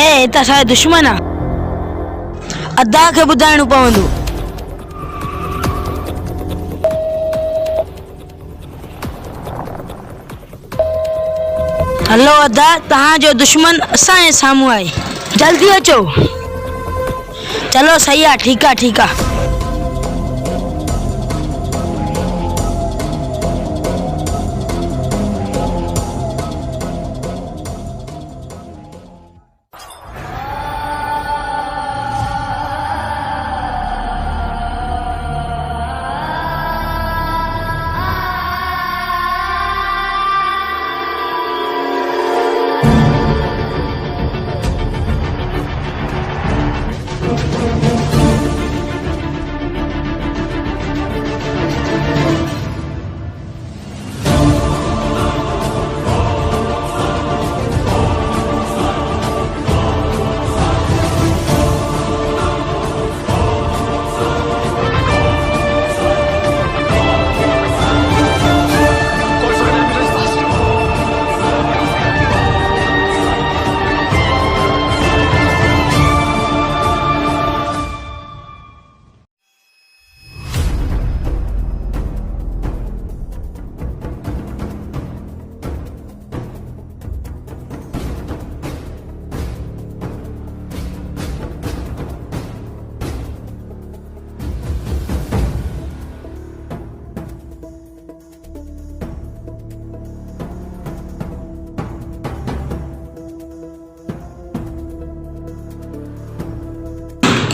ए त असांजो दुश्मन आ। अदा खे ॿुधाइणो पवंदो। हेलो अदा, तव्हांजो दुश्मन असांजे साम्हूं आहे, जल्दी अचो। चलो सही आहे, ठीक आहे ठीक आहे।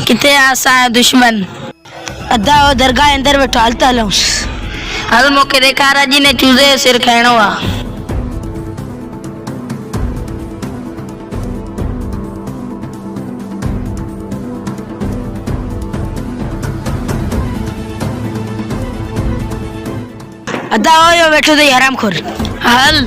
किथे असांजो दुश्मन? अदा वो दरगाह अंदर वेठो, हल त हलूंस। हल मूंखे ॾेखार, अॼु ने चूज़े जो सिर खाइणो आहे। अदा हो वेठो अथई हरामखोर, हल।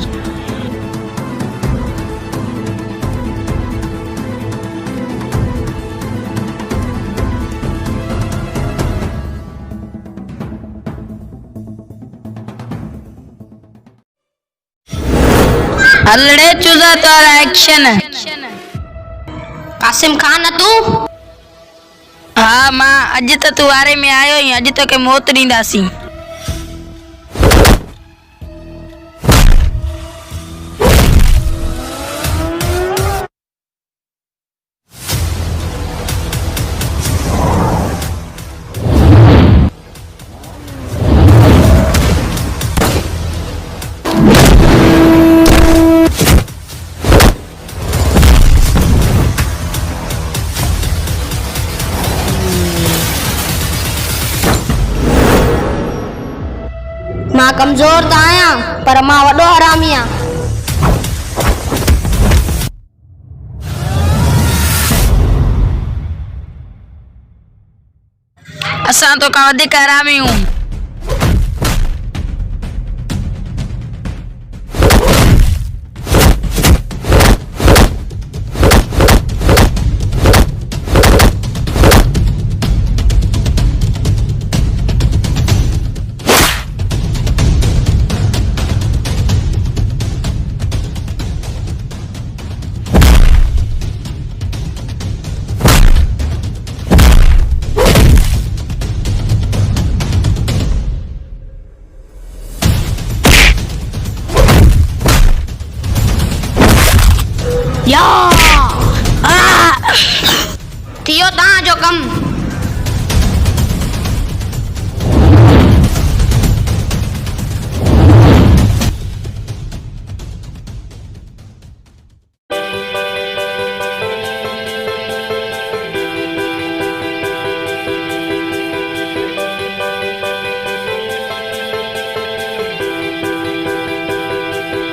हलड़े चूज़ा तारा एक्शन। कासिम खान तू? हाँ मां, अज तो तू वारे में आयो ही, अज तो के मौत ॾींदासीं। मां कमजोर त आहियां, पर मां वॾो हरामी आहियां। असां तो का वधीक हरामी हूं।